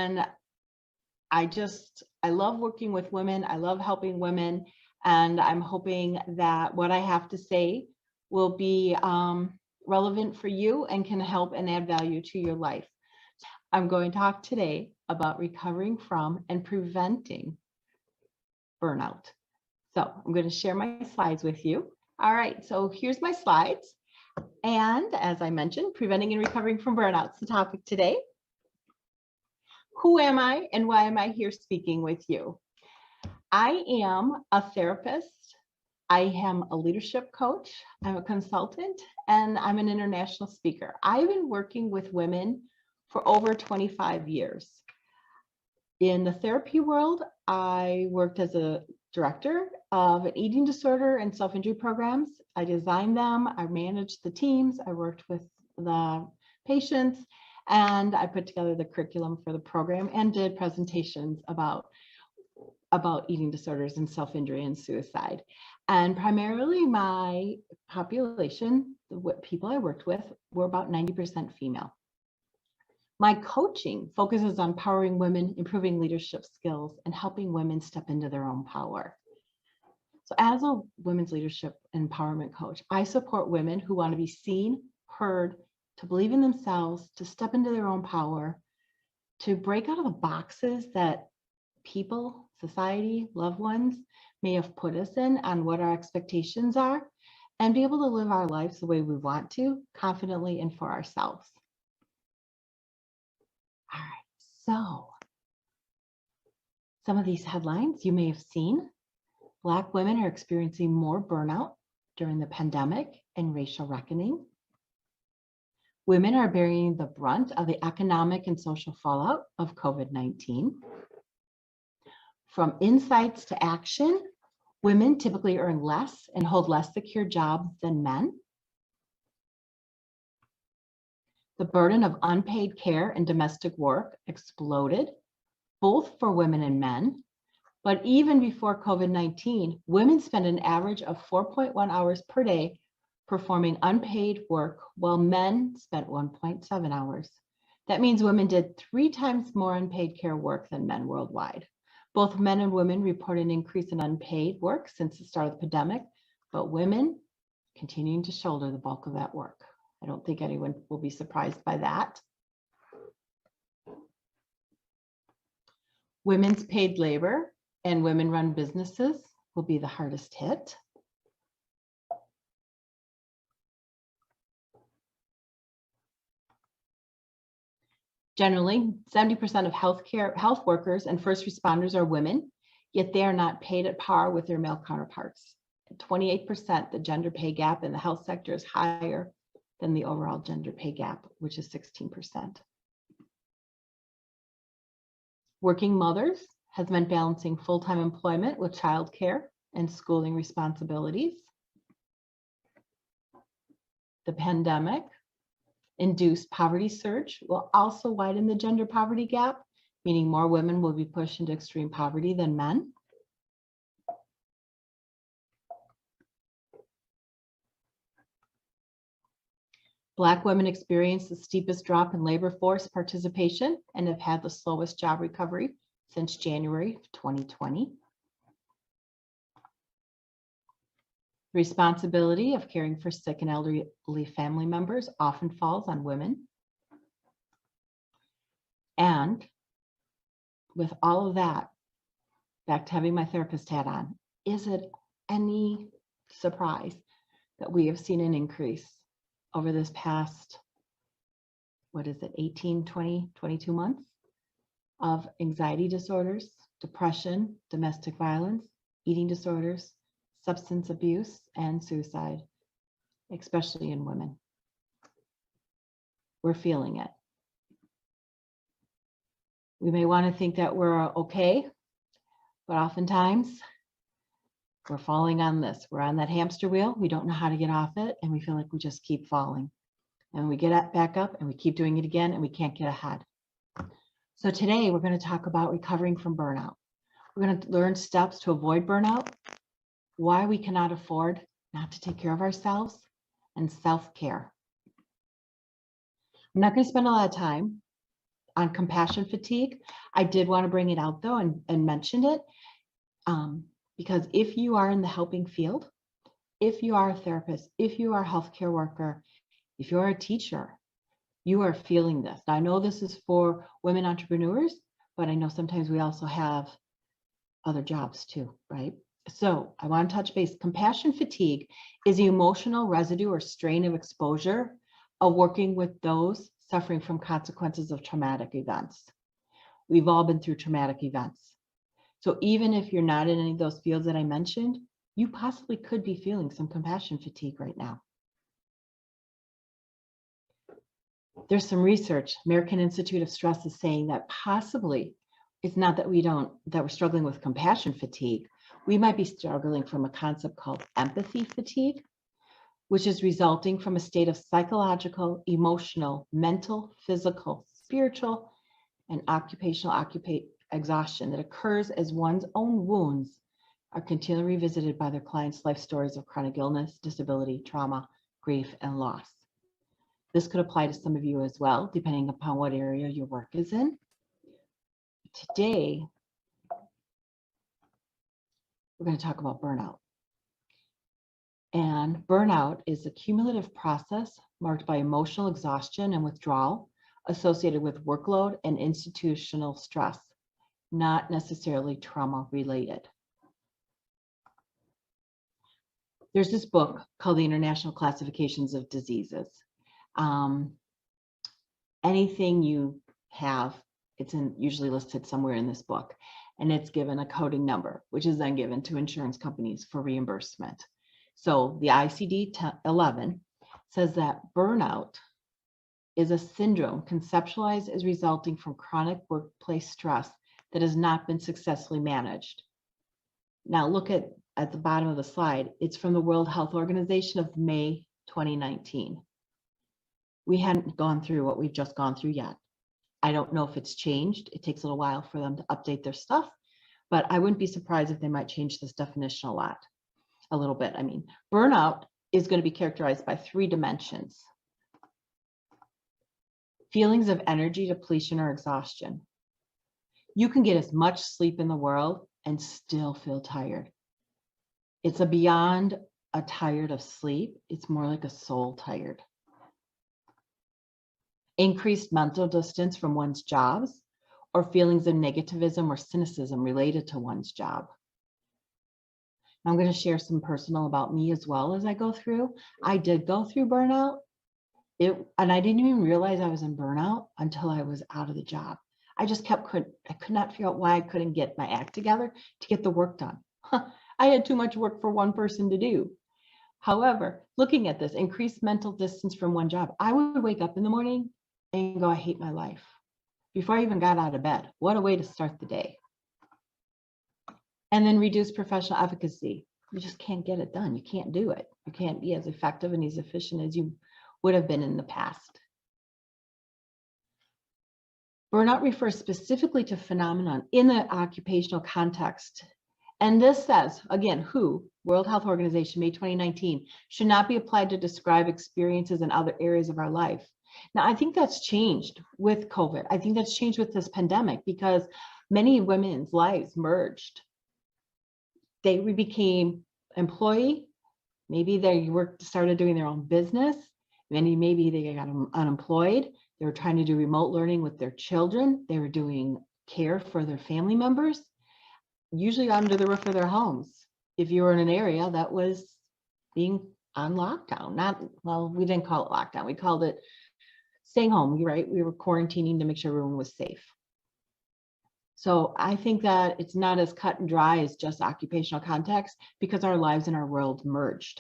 And I love working with women. I love helping women. And I'm hoping that what I have to say will be relevant for you and can help and add value to your life. I'm going to talk today about recovering from and preventing burnout. So I'm going to share my slides with you. All right, so here's my slides. And as I mentioned, preventing and recovering from burnout is the topic today. Who am I and why am I here speaking with you? I am a therapist. I am a leadership coach. I'm a consultant, and I'm an international speaker. I've been working with women for over 25 years. In the therapy world, I worked as a director of an eating disorder and self-injury programs. I designed them, I managed the teams, I worked with the patients, and I put together the curriculum for the program and did presentations about eating disorders and self-injury and suicide. And primarily my population, what people I worked with, were about 90% female. My coaching focuses on empowering women, improving leadership skills, and helping women step into their own power. So as a women's leadership and empowerment coach, I support women who want to be seen, heard, to believe in themselves, to step into their own power, to break out of the boxes that people, society, loved ones may have put us in on what our expectations are, and be able to live our lives the way we want to, confidently and for ourselves. All right, so some of these headlines you may have seen. Black women are experiencing more burnout during the pandemic and racial reckoning. Women are bearing the brunt of the economic and social fallout of COVID-19. From insights to action, women typically earn less and hold less secure jobs than men. The burden of unpaid care and domestic work exploded, both for women and men. But even before COVID-19, women spent an average of 4.1 hours per day performing unpaid work, while men spent 1.7 hours. That means women did 3 times more unpaid care work than men worldwide. Both men and women report an increase in unpaid work since the start of the pandemic, but women continuing to shoulder the bulk of that work. I don't think anyone will be surprised by that. Women's paid labor and women-run businesses will be the hardest hit. Generally, 70% of health workers and first responders are women, yet they are not paid at par with their male counterparts. At 28%, the gender pay gap in the health sector is higher than the overall gender pay gap, which is 16%. Working mothers has meant balancing full-time employment with childcare and schooling responsibilities. The pandemic induced poverty surge will also widen the gender poverty gap, meaning more women will be pushed into extreme poverty than men. Black women experience the steepest drop in labor force participation and have had the slowest job recovery since January of 2020. The responsibility of caring for sick and elderly family members often falls on women. And with all of that, back to having my therapist hat on, is it any surprise that we have seen an increase over this past, 18, 20, 22 months of anxiety disorders, depression, domestic violence, eating disorders, substance abuse, and suicide, especially in women? We're feeling it. We may want to think that we're okay, but oftentimes we're falling on this. We're on that hamster wheel. We don't know how to get off it, and we feel like we just keep falling. And we get back up, and we keep doing it again, and we can't get ahead. So today, we're going to talk about recovering from burnout. We're going to learn steps to avoid burnout, why we cannot afford not to take care of ourselves, and self-care. I'm not going to spend a lot of time on compassion fatigue. I did want to bring it out though and mention it because if you are in the helping field, if you are a therapist, if you are a healthcare worker, if you're a teacher, you are feeling this. Now, I know this is for women entrepreneurs, but I know sometimes we also have other jobs too, right? So I want to touch base. Compassion fatigue is the emotional residue or strain of exposure of working with those suffering from consequences of traumatic events. We've all been through traumatic events. So even if you're not in any of those fields that I mentioned, you possibly could be feeling some compassion fatigue right now. There's some research, American Institute of Stress is saying that possibly it's not that we're struggling with compassion fatigue. We might be struggling from a concept called empathy fatigue, which is resulting from a state of psychological, emotional, mental, physical, spiritual, and occupational exhaustion that occurs as one's own wounds are continually revisited by their clients' life stories of chronic illness, disability, trauma, grief, and loss. This could apply to some of you as well, depending upon what area your work is in. Today, we're going to talk about burnout. And burnout is a cumulative process marked by emotional exhaustion and withdrawal associated with workload and institutional stress, not necessarily trauma related. There's this book called the International Classifications of Diseases. Anything you have, it's usually listed somewhere in this book, and it's given a coding number, which is then given to insurance companies for reimbursement. So the ICD-11 says that burnout is a syndrome conceptualized as resulting from chronic workplace stress that has not been successfully managed. Now look at the bottom of the slide. It's from the World Health Organization of May 2019. We hadn't gone through what we've just gone through yet. I don't know if it's changed. It takes a little while for them to update their stuff, but I wouldn't be surprised if they might change this definition a little bit. I mean, burnout is going to be characterized by 3 dimensions. Feelings of energy depletion or exhaustion. You can get as much sleep in the world and still feel tired. It's beyond a tired of sleep. It's more like a soul tired. Increased mental distance from one's jobs or feelings of negativism or cynicism related to one's job. I'm going to share some personal about me as well as I go through. I did go through burnout, and I didn't even realize I was in burnout until I was out of the job. I could not figure out why I couldn't get my act together to get the work done. I had too much work for one person to do. However, looking at this increased mental distance from one job, I would wake up in the morning and go, I hate my life. Before I even got out of bed, what a way to start the day. And then reduce professional efficacy. You just can't get it done. You can't do it. You can't be as effective and as efficient as you would have been in the past. Burnout refers specifically to phenomenon in the occupational context. And this says, again, WHO, World Health Organization, May 2019, should not be applied to describe experiences in other areas of our life. Now, I think that's changed with COVID. I think that's changed with this pandemic because many women's lives merged. They became employee, maybe they started doing their own business, maybe they got unemployed, they were trying to do remote learning with their children, they were doing care for their family members, usually under the roof of their homes. If you were in an area that was being on lockdown, we didn't call it lockdown, we called it staying home, right? We were quarantining to make sure everyone was safe. So I think that it's not as cut and dry as just occupational context because our lives and our world merged.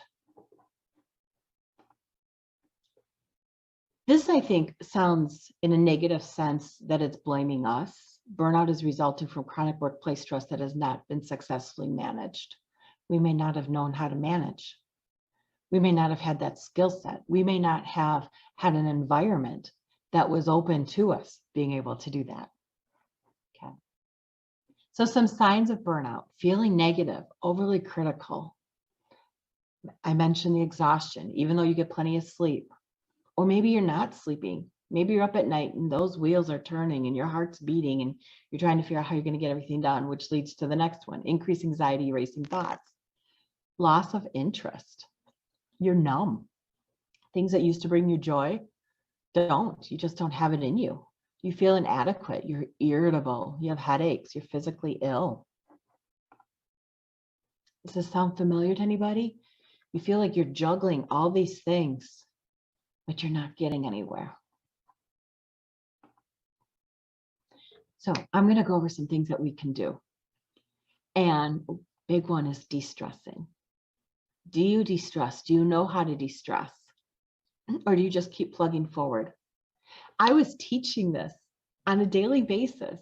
This, I think, sounds in a negative sense that it's blaming us. Burnout is resulting from chronic workplace stress that has not been successfully managed. We may not have known how to manage. We may not have had that skill set. We may not have had an environment that was open to us being able to do that. Okay. So some signs of burnout: feeling negative, overly critical. I mentioned the exhaustion, even though you get plenty of sleep. Or maybe you're not sleeping Maybe you're up at night and those wheels are turning and your heart's beating and you're trying to figure out how you're going to get everything done, which leads to the next one, increased anxiety, racing thoughts, loss of interest. You're numb. Things that used to bring you joy don't. You just don't have it in you. You feel inadequate. You're irritable. You have headaches. You're physically ill. Does this sound familiar to anybody? You feel like you're juggling all these things, but you're not getting anywhere. So I'm going to go over some things that we can do. And big one is de-stressing. Do you de-stress? Do you know how to de-stress? Or do you just keep plugging forward? I was teaching this on a daily basis.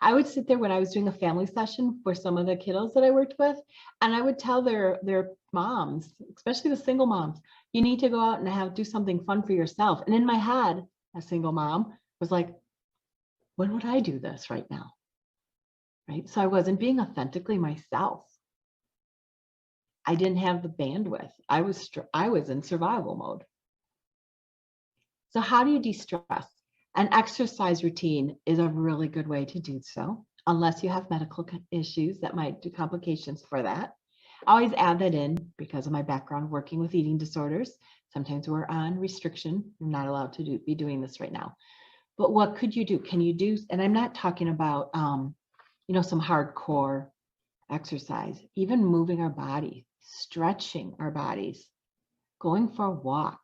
I would sit there when I was doing a family session for some of the kiddos that I worked with, and I would tell their moms, especially the single moms, you need to go out and do something fun for yourself. And in my head, a single mom was like, when would I do this right now? Right? So I wasn't being authentically myself. I didn't have the bandwidth. I was in survival mode. So how do you de-stress? An exercise routine is a really good way to do so, unless you have medical issues that might do complications for that. I always add that in because of my background working with eating disorders. Sometimes we're on restriction. You're not allowed to be doing this right now. But what could you do? Can you do, and I'm not talking about, some hardcore exercise, even moving our body, stretching our bodies, going for a walk.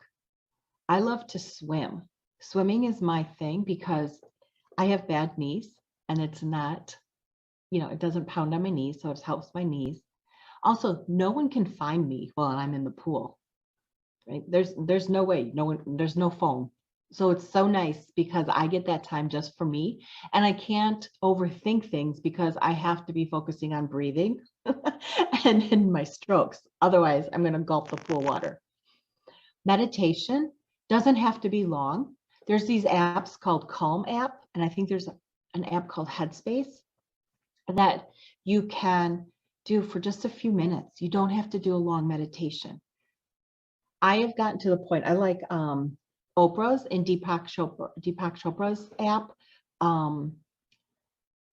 I love to swim. Swimming is my thing because I have bad knees and it's not, it doesn't pound on my knees, so it helps my knees. Also, no one can find me while I'm in the pool, right? There's no way, there's no phone. So it's so nice because I get that time just for me and I can't overthink things because I have to be focusing on breathing and in my strokes. Otherwise, I'm going to gulp the pool water. Meditation doesn't have to be long. There's these apps called Calm app, and I think there's an app called Headspace that you can do for just a few minutes. You don't have to do a long meditation. I have gotten to the point, I like Oprah's and Deepak Chopra's app.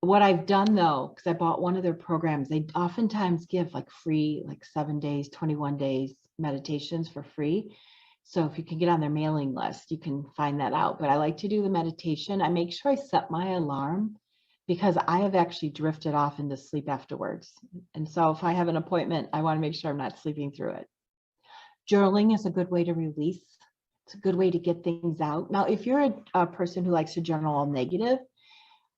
What I've done though, because I bought one of their programs, they oftentimes give like free, like 7 days, 21 days meditations for free. So if you can get on their mailing list, you can find that out. But I like to do the meditation. I make sure I set my alarm because I have actually drifted off into sleep afterwards. And so if I have an appointment, I want to make sure I'm not sleeping through it. Journaling is a good way to release. It's a good way to get things out. Now, if you're a person who likes to journal all negative,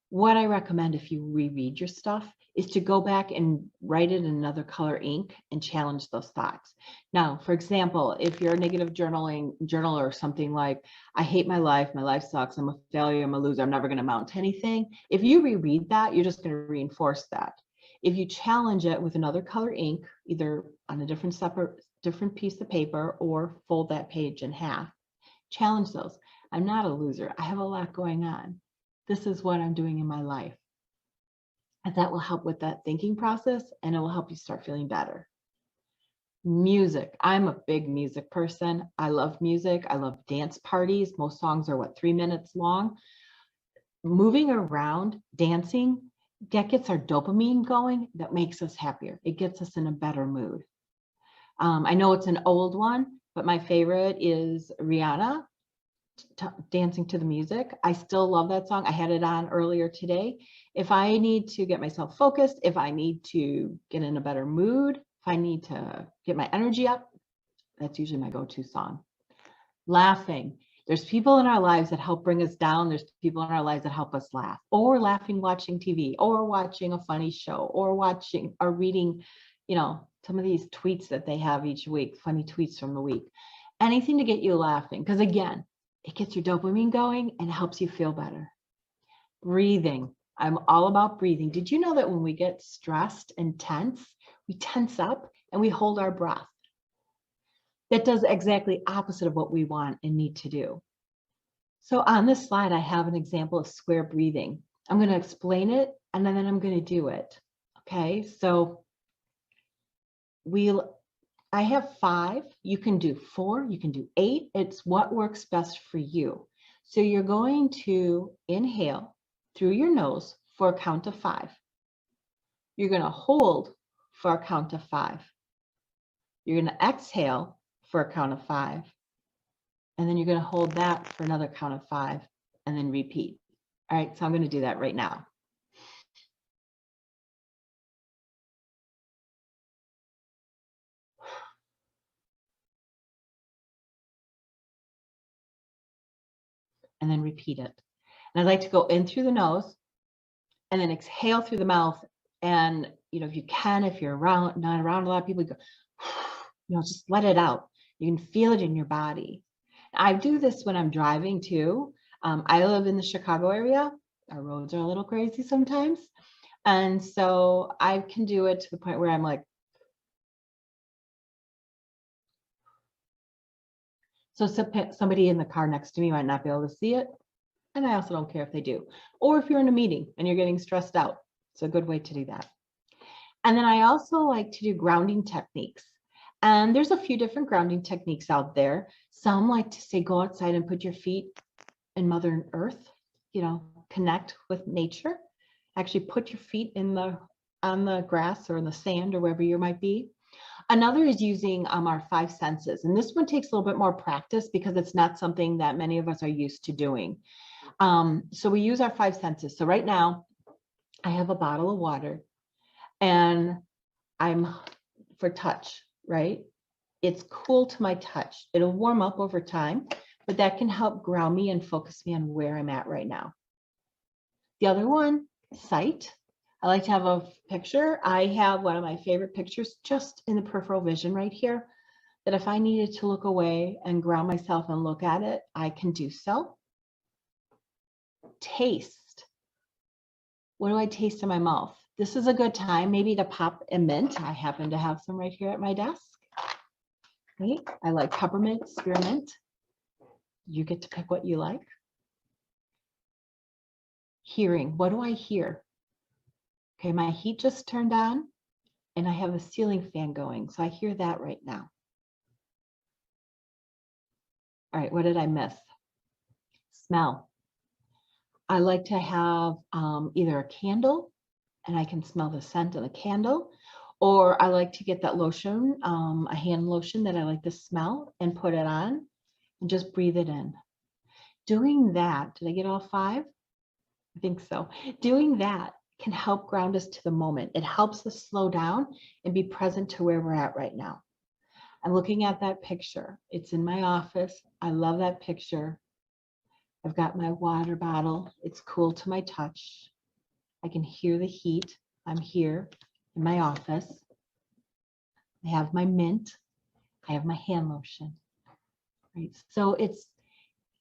what I recommend if you reread your stuff is to go back and write it in another color ink and challenge those thoughts. Now, for example, if you're a negative journaler or something like, I hate my life sucks, I'm a failure, I'm a loser, I'm never going to amount to anything. If you reread that, you're just going to reinforce that. If you challenge it with another color ink, either on a different piece of paper or fold that page in half, challenge those. I'm not a loser. I have a lot going on. This is what I'm doing in my life. And that will help with that thinking process and it will help you start feeling better. Music. I'm a big music person. I love music. I love dance parties. Most songs are 3 minutes long. Moving around, dancing, that gets our dopamine going. That makes us happier. It gets us in a better mood. I know it's an old one, but my favorite is Rihanna, Dancing to the Music. I still love that song. I had it on earlier today. If I need to get myself focused, if I need to get in a better mood, if I need to get my energy up, that's usually my go-to song. Laughing. There's people in our lives that help bring us down. There's people in our lives that help us laugh, or laughing watching TV, or watching a funny show, or watching or reading, some of these tweets that they have each week, funny tweets from the week. Anything to get you laughing, because again, it gets your dopamine going and helps you feel better. Breathing. I'm all about breathing. Did you know that when we get stressed and tense, we tense up and we hold our breath? That does exactly opposite of what we want and need to do. So on this slide, I have an example of square breathing. I'm going to explain it and then I'm going to do it. Okay, so I have 5, you can do 4, you can do 8. It's what works best for you. So you're going to inhale through your nose for a count of 5. You're going to hold for a count of 5. You're going to exhale for a count of 5. And then you're going to hold that for another count of 5 and then repeat. All right, so I'm going to do that right now. And then repeat it. And I'd like to go in through the nose and then exhale through the mouth. And, if you can, if you're not around a lot of people, go, just let it out. You can feel it in your body. I do this when I'm driving too. I live in the Chicago area. Our roads are a little crazy sometimes. And so I can do it to the point where I'm like, so somebody in the car next to me might not be able to see it. And I also don't care if they do. Or if you're in a meeting and you're getting stressed out, it's a good way to do that. And then I also like to do grounding techniques. And there's a few different grounding techniques out there. Some like to say, go outside and put your feet in Mother Earth, connect with nature. Actually put your feet on the grass or in the sand or wherever you might be. Another is using our 5 senses. And this one takes a little bit more practice because it's not something that many of us are used to doing. So we use our 5 senses. So right now I have a bottle of water and I'm for touch, right? It's cool to my touch. It'll warm up over time, but that can help ground me and focus me on where I'm at right now. The other one, sight. I like to have a picture. I have one of my favorite pictures just in the peripheral vision right here, that if I needed to look away and ground myself and look at it, I can do so. Taste. What do I taste in my mouth? This is a good time maybe to pop a mint. I happen to have some right here at my desk. Right? I like peppermint, spearmint. You get to pick what you like. Hearing. What do I hear? Okay, my heat just turned on and I have a ceiling fan going. So I hear that right now. All right, what did I miss? Smell. I like to have either a candle and I can smell the scent of the candle, or I like to get that lotion, a hand lotion that I like to smell and put it on and just breathe it in. Doing that, did I get all 5? I think so. Doing that can help ground us to the moment. It helps us slow down and be present to where we're at right now. I'm looking at that picture. It's in my office. I love that picture. I've got my water bottle. It's cool to my touch. I can hear the heat. I'm here in my office. I have my mint. I have my hand lotion. Right. So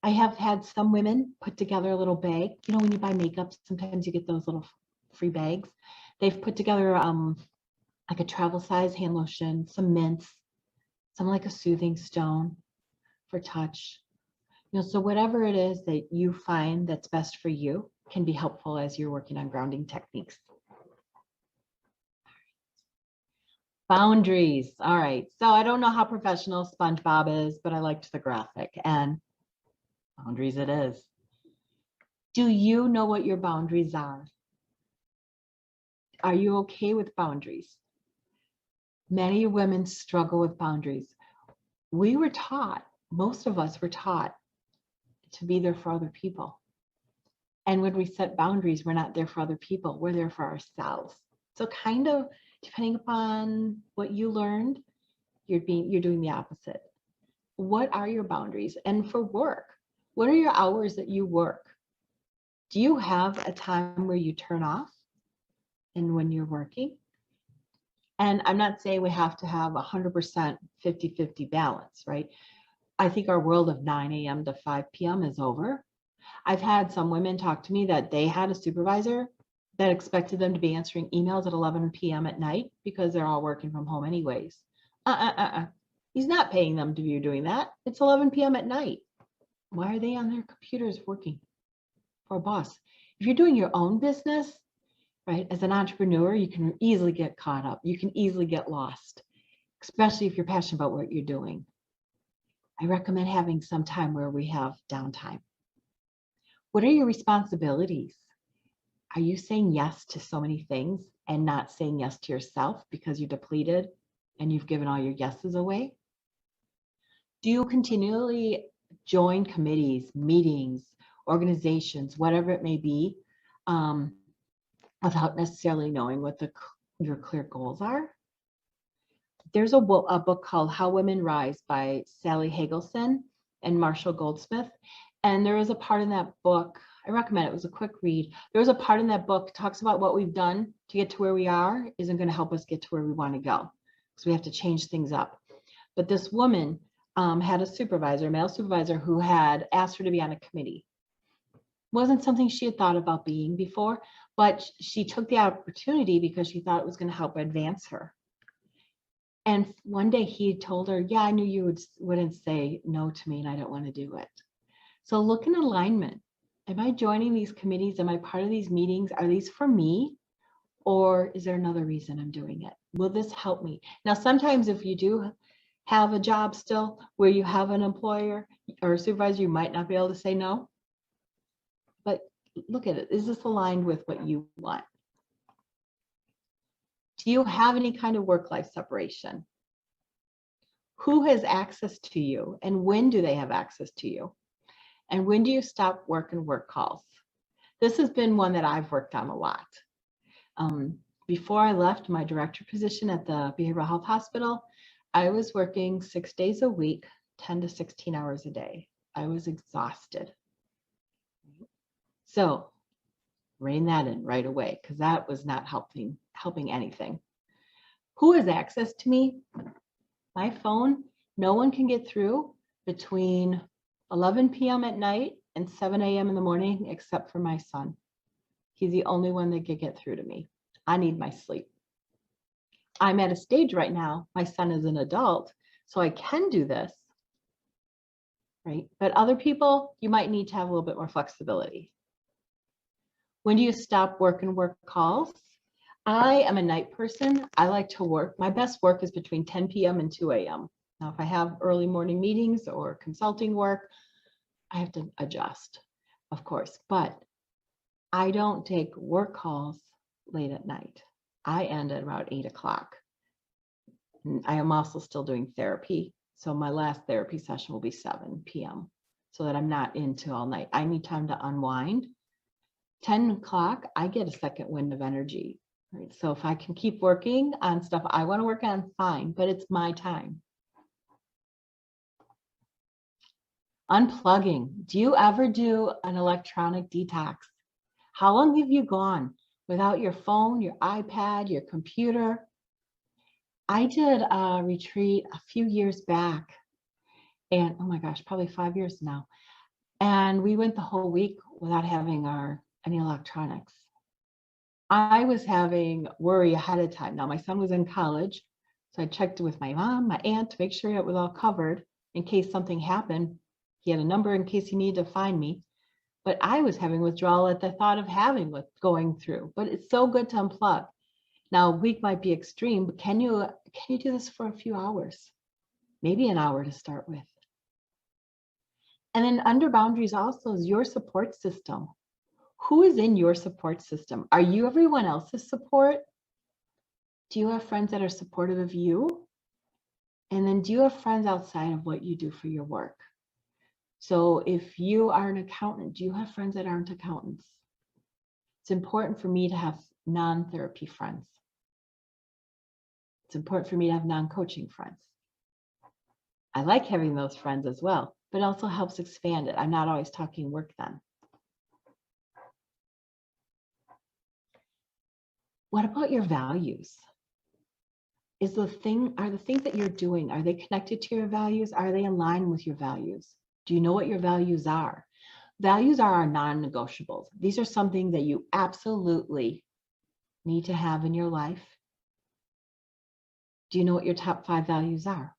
I have had some women put together a little bag. When you buy makeup, sometimes you get those little free bags. They've put together like a travel size hand lotion, some mints, some like a soothing stone for touch. So whatever it is that you find that's best for you can be helpful as you're working on grounding techniques. Boundaries. All right. So I don't know how professional SpongeBob is, but I liked the graphic, and boundaries it is. Do you know what your boundaries are? Are you okay with boundaries? Many women struggle with boundaries. We were taught, most of us were taught to be there for other people. And when we set boundaries, we're not there for other people. We're there for ourselves. So kind of depending upon what you learned, you're doing the opposite. What are your boundaries? And for work, what are your hours that you work? Do you have a time where you turn off and when you're working? And I'm not saying we have to have 100% 50-50 balance, right? I think our world of 9 a.m. to 5 p.m. is over. I've had some women talk to me that they had a supervisor that expected them to be answering emails at 11 p.m. at night because they're all working from home anyways. He's not paying them to be doing that. It's 11 p.m. at night. Why are they on their computers working for a boss? If you're doing your own business, right, as an entrepreneur, you can easily get caught up. You can easily get lost, especially if you're passionate about what you're doing. I recommend having some time where we have downtime. What are your responsibilities? Are you saying yes to so many things and not saying yes to yourself because you're depleted and you've given all your yeses away? Do you continually join committees, meetings, organizations, whatever it may be, um, without necessarily knowing what your clear goals are? There's a book called How Women Rise by Sally Hagelson and Marshall Goldsmith. And there is a part in that book, I recommend it, it was a quick read. There was a part in that book talks about what we've done to get to where we are isn't going to help us get to where we want to go. So we have to change things up. But this woman had a supervisor, a male supervisor, who had asked her to be on a committee. Wasn't something she had thought about being before, but she took the opportunity because she thought it was going to help advance her. And one day he told her, yeah, I knew you wouldn't say no to me and I don't want to do it. So look in alignment. Am I joining these committees? Am I part of these meetings? Are these for me? Or is there another reason I'm doing it? Will this help me? Now, sometimes if you do have a job still where you have an employer or a supervisor, you might not be able to say no. But look at it. Is this aligned with what you want? Do you have any kind of work-life separation? Who has access to you and when do they have access to you? And when do you stop work and work calls? This has been one that I've worked on a lot. Before I left my director position at the Behavioral Health Hospital, I was working 6 days a week, 10 to 16 hours a day. I was exhausted. So rein that in right away, because that was not helping anything. Who has access to me? My phone. No one can get through between 11 p.m. at night and 7 a.m. in the morning, except for my son. He's the only one that can get through to me. I need my sleep. I'm at a stage right now, my son is an adult, so I can do this, right? But other people, you might need to have a little bit more flexibility. When do you stop work and work calls? I am a night person. I like to work. My best work is between 10 p.m. and 2 a.m. Now, if I have early morning meetings or consulting work, I have to adjust, of course, but I don't take work calls late at night. I end at about 8 o'clock. I am also still doing therapy. So my last therapy session will be 7 p.m. so that I'm not into all night. I need time to unwind. 10 o'clock, I get a second wind of energy. Right? So if I can keep working on stuff I want to work on, fine, but it's my time. Unplugging. Do you ever do an electronic detox? How long have you gone without your phone, your iPad, your computer? I did a retreat a few years back, and oh my gosh, probably 5 years now. And we went the whole week without having any electronics. I was having worry ahead of time. Now my son was in college, so I checked with my mom, my aunt to make sure it was all covered in case something happened. He had a number in case he needed to find me. But I was having withdrawal at the thought of having what's going through. But it's so good to unplug. Now a week might be extreme, but can you do this for a few hours? Maybe an hour to start with. And then under boundaries also is your support system. Who is in your support system? Are you everyone else's support? Do you have friends that are supportive of you? And then do you have friends outside of what you do for your work? So if you are an accountant, do you have friends that aren't accountants? It's important for me to have non-therapy friends. It's important for me to have non-coaching friends. I like having those friends as well, but it also helps expand it. I'm not always talking work then. What about your values? Are the things that you're doing, are they connected to your values? Are they in line with your values? Do you know what your values are? Values are our non-negotiables. These are something that you absolutely need to have in your life. Do you know what your top 5 values are?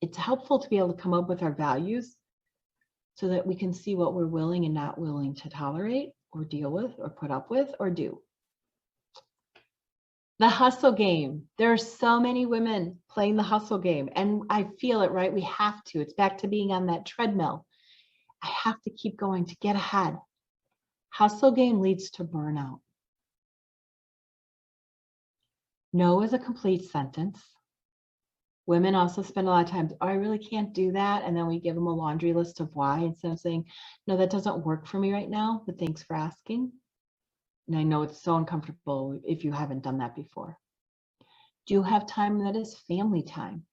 It's helpful to be able to come up with our values so that we can see what we're willing and not willing to tolerate or deal with or put up with or do. The hustle game. There are so many women playing the hustle game, and I feel it, right? We have to. It's back to being on that treadmill. I have to keep going to get ahead. Hustle game leads to burnout. No is a complete sentence. Women also spend a lot of time, oh, I really can't do that. And then we give them a laundry list of why instead of saying, no, that doesn't work for me right now, but thanks for asking. And I know it's so uncomfortable if you haven't done that before. Do you have time that is family time?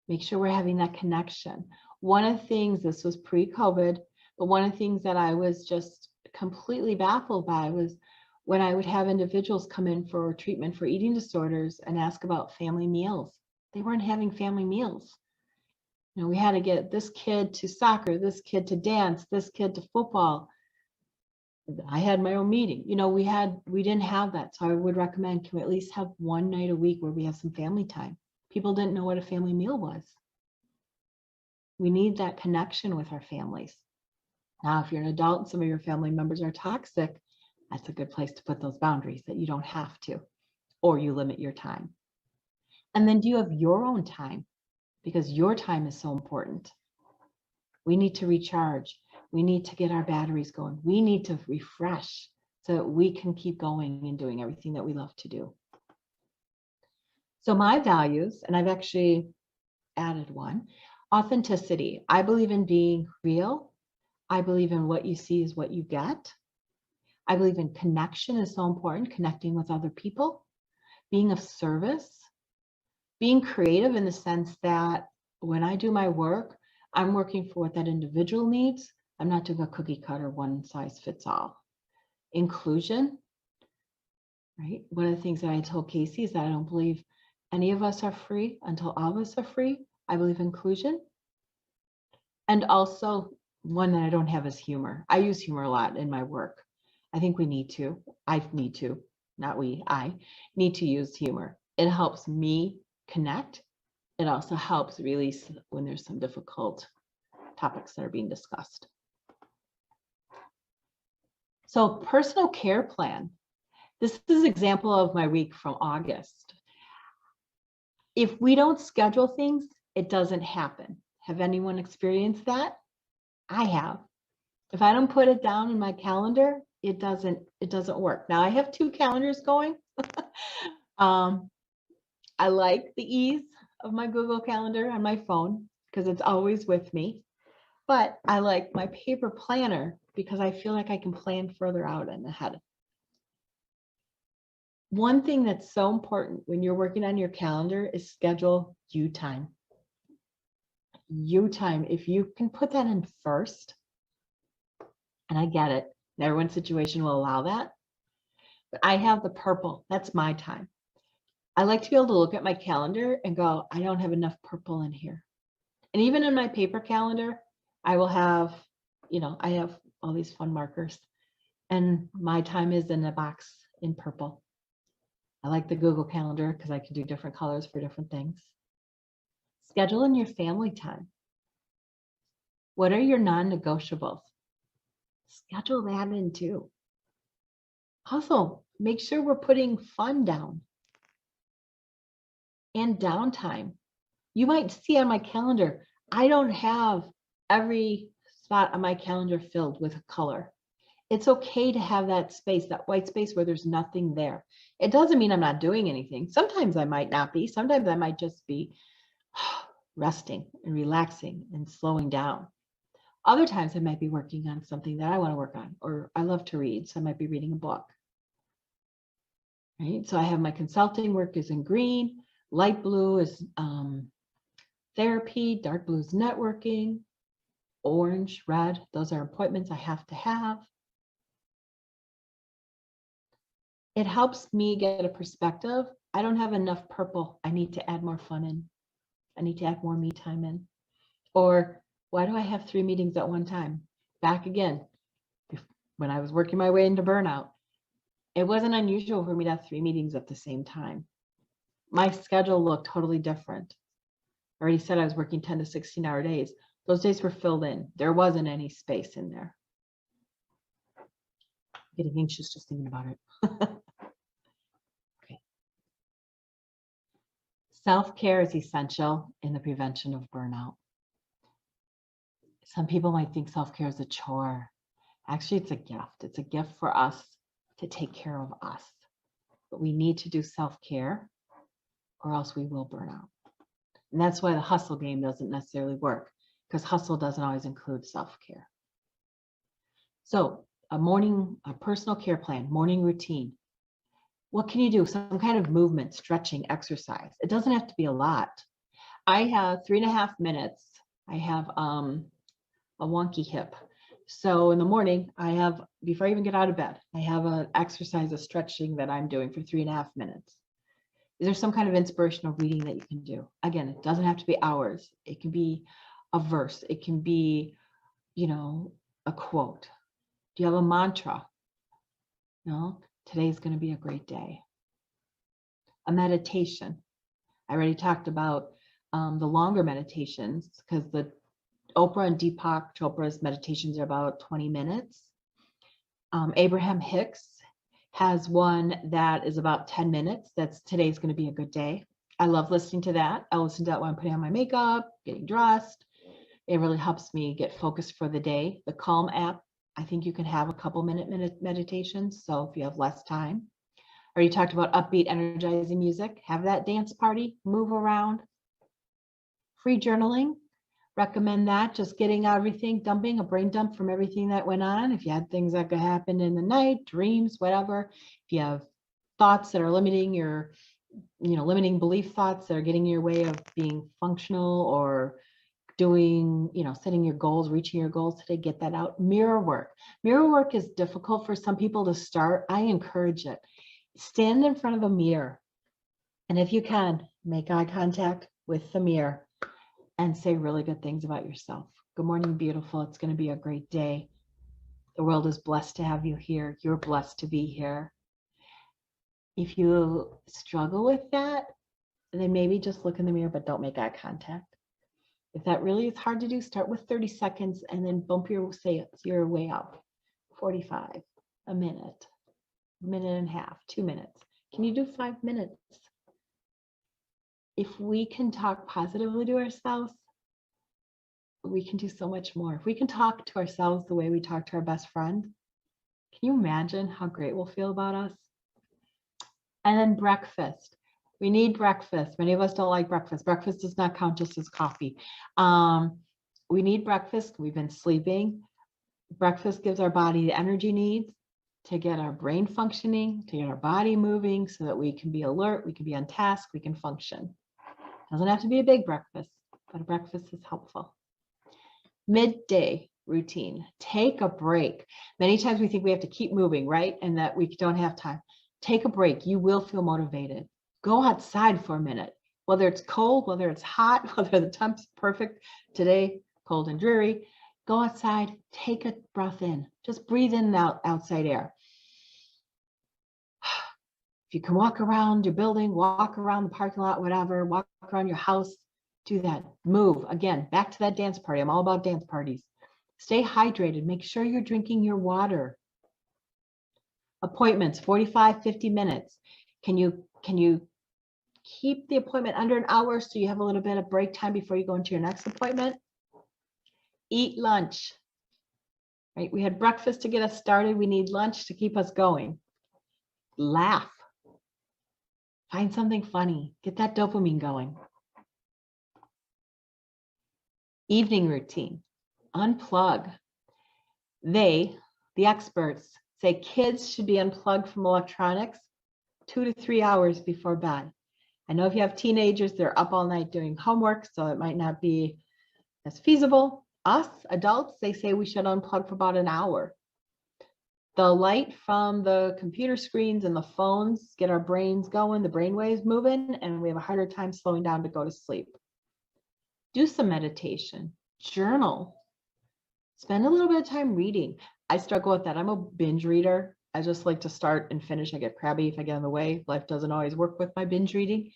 Make sure we're having that connection. One of the things, this was pre-COVID, but one of the things that I was just completely baffled by was when I would have individuals come in for treatment for eating disorders and ask about family meals. They weren't having family meals. You know, we had to get this kid to soccer, this kid to dance, this kid to football. I had my own meeting. You know, we didn't have that. So I would recommend, can we at least have one night a week where we have some family time? People didn't know what a family meal was. We need that connection with our families. Now, if you're an adult and some of your family members are toxic, that's a good place to put those boundaries that you don't have to, or you limit your time. And then do you have your own time? Because your time is so important. We need to recharge. We need to get our batteries going. We need to refresh so that we can keep going and doing everything that we love to do. So my values, and I've actually added one, authenticity. I believe in being real. I believe in what you see is what you get. I believe in connection is so important, connecting with other people, being of service, being creative in the sense that when I do my work, I'm working for what that individual needs. I'm not doing a cookie cutter, one size fits all. Inclusion, right? One of the things that I told Casey is that I don't believe any of us are free until all of us are free. I believe inclusion. And also one that I don't have is humor. I use humor a lot in my work. I think we need to. I need to, not we, I need to use humor. It helps me connect. It also helps release when there's some difficult topics that are being discussed. So personal care plan. This is an example of my week from August. If we don't schedule things, it doesn't happen. Have anyone experienced that? I have. If I don't put it down in my calendar, it doesn't work. Now I have 2 calendars going. I like the ease of my Google Calendar on my phone because it's always with me. But I like my paper planner because I feel like I can plan further out and ahead. One thing that's so important when you're working on your calendar is schedule you time. You time, if you can put that in first, and I get it, everyone's situation will allow that, but I have the purple, that's my time. I like to be able to look at my calendar and go, I don't have enough purple in here. And even in my paper calendar, I will have, you know, I have all these fun markers and my time is in a box in purple. I like the Google Calendar because I can do different colors for different things. Schedule in your family time. What are your non-negotiables? Schedule that in too. Also, make sure we're putting fun down and downtime. You might see on my calendar, I don't have every spot on my calendar filled with a color. It's okay to have that space, that white space where there's nothing there. It doesn't mean I'm not doing anything. Sometimes I might not be. Sometimes I might just be resting and relaxing and slowing down. Other times I might be working on something that I want to work on, or I love to read, so I might be reading a book. Right? So I have my consulting work is in green, light blue is therapy, dark blue is networking, orange, red, those are appointments I have to have. It helps me get a perspective. I don't have enough purple. I need to add more fun in. I need to add more me time in. Or why do I have 3 meetings at one time? Back again, when I was working my way into burnout, it wasn't unusual for me to have 3 meetings at the same time. My schedule looked totally different. I already said I was working 10 to 16-hour days. Those days were filled in. There wasn't any space in there. I'm getting anxious just thinking about it. Okay. Self-care is essential in the prevention of burnout. Some people might think self-care is a chore. Actually, it's a gift. It's a gift for us to take care of us. But we need to do self-care or else we will burn out. And that's why the hustle game doesn't necessarily work, because hustle doesn't always include self-care. So a personal care plan, morning routine. What can you do? Some kind of movement, stretching, exercise. It doesn't have to be a lot. I have 3.5 minutes. I have a wonky hip. So in the morning, before I even get out of bed, I have an exercise of stretching that I'm doing for 3.5 minutes. Is there some kind of inspirational reading that you can do? Again, it doesn't have to be hours. It can be a verse. It can be, a quote. Do you have a mantra? No, today's going to be a great day. A meditation. I already talked about the longer meditations, because the Oprah and Deepak Chopra's meditations are about 20 minutes. Abraham Hicks has one that is about 10 minutes. That's today's going to be a good day. I love listening to that. I listen to that when I'm putting on my makeup, getting dressed. It really helps me get focused for the day. The Calm app, I think you can have a couple minute meditations. So if you have less time. I already talked about upbeat, energizing music. Have that dance party, move around. Free journaling. Recommend that, just getting everything, dumping a brain dump from everything that went on. If you had things that could happen in the night, dreams, whatever. If you have thoughts that are limiting your, limiting belief thoughts that are getting in your way of being functional or doing, setting your goals, reaching your goals today, get that out. Mirror work. Mirror work is difficult for some people to start. I encourage it. Stand in front of a mirror. And if you can, make eye contact with the mirror and say really good things about yourself. Good morning, beautiful. It's going to be a great day. The world is blessed to have you here. You're blessed to be here. If you struggle with that, then maybe just look in the mirror, but don't make eye contact. If that really is hard to do, start with 30 seconds and then bump your way up. 45, a minute and a half, 2 minutes. Can you do 5 minutes? If we can talk positively to ourselves, we can do so much more. If we can talk to ourselves the way we talk to our best friend, can you imagine how great we'll feel about us? And then breakfast. We need breakfast. Many of us don't like breakfast. Breakfast does not count just as coffee. We need breakfast. We've been sleeping. Breakfast gives our body the energy needs to get our brain functioning, to get our body moving so that we can be alert, we can be on task, we can function. Doesn't have to be a big breakfast, but a breakfast is helpful. Midday routine. Take a break. Many times we think we have to keep moving, right? And that we don't have time. Take a break. You will feel motivated. Go outside for a minute. Whether it's cold, whether it's hot, whether the temp's perfect. Today, cold and dreary. Go outside. Take a breath in. Just breathe in the outside air. If you can walk around your building, walk around the parking lot, whatever, walk around your house, do that. Move. Again, back to that dance party. I'm all about dance parties. Stay hydrated. Make sure you're drinking your water. Appointments, 45, 50 minutes. Can you keep the appointment under an hour so you have a little bit of break time before you go into your next appointment? Eat lunch. Right? We had breakfast to get us started. We need lunch to keep us going. Laugh. Find something funny. Get that dopamine going. Evening routine. Unplug. The experts, say kids should be unplugged from electronics 2 to 3 hours before bed. I know if you have teenagers, they're up all night doing homework, so it might not be as feasible. Us adults, they say we should unplug for about an hour. The light from the computer screens and the phones get our brains going, the brain waves moving, and we have a harder time slowing down to go to sleep. Do some meditation, journal, spend a little bit of time reading. I struggle with that. I'm a binge reader. I just like to start and finish. I get crabby if I get in the way. Life doesn't always work with my binge reading.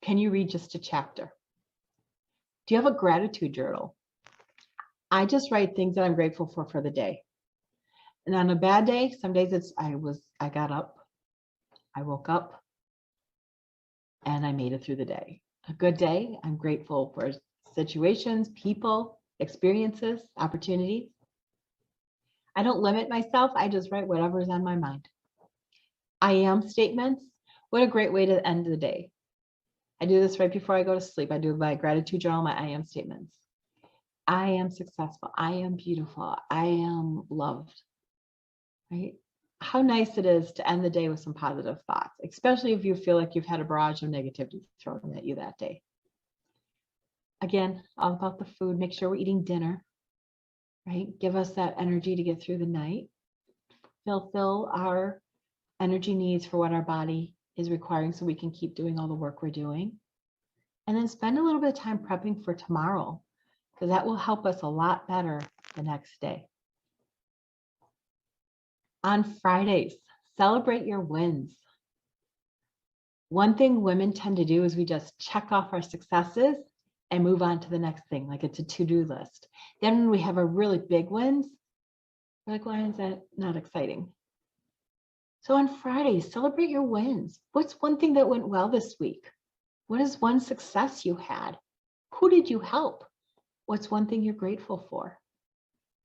Can you read just a chapter? Do you have a gratitude journal? I just write things that I'm grateful for the day. And on a bad day, some days I got up, I woke up, and I made it through the day. A good day, I'm grateful for situations, people, experiences, opportunities. I don't limit myself. I just write whatever's on my mind. I am statements. What a great way to end the day. I do this right before I go to sleep. I do my gratitude journal, my I am statements. I am successful. I am beautiful. I am loved. Right? How nice it is to end the day with some positive thoughts, especially if you feel like you've had a barrage of negativity thrown at you that day. Again, all about the food. Make sure we're eating dinner, right? Give us that energy to get through the night. Fulfill our energy needs for what our body is requiring so we can keep doing all the work we're doing. And then spend a little bit of time prepping for tomorrow, because that will help us a lot better the next day. On Fridays, celebrate your wins. One thing women tend to do is we just check off our successes and move on to the next thing, like it's a to-do list. Then when we have a really big wins, we're like, why is that not exciting? So on Fridays, celebrate your wins. What's one thing that went well this week? What is one success you had? Who did you help? What's one thing you're grateful for?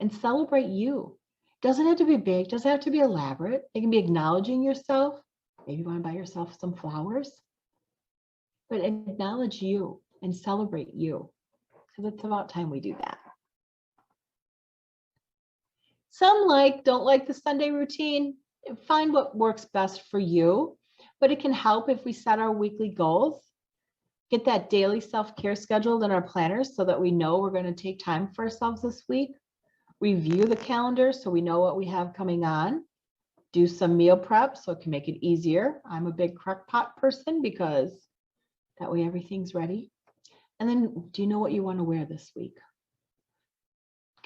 And celebrate you. Doesn't have to be big, doesn't have to be elaborate. It can be acknowledging yourself. Maybe you want to buy yourself some flowers, but acknowledge you and celebrate you, because it's about time we do that. Some don't like the Sunday routine. Find what works best for you, but it can help if we set our weekly goals. Get that daily self-care scheduled in our planners so that we know we're going to take time for ourselves this week. Review the calendar so we know what we have coming on. Do some meal prep so it can make it easier. I'm a big crock pot person because that way everything's ready. And then do you know what you want to wear this week?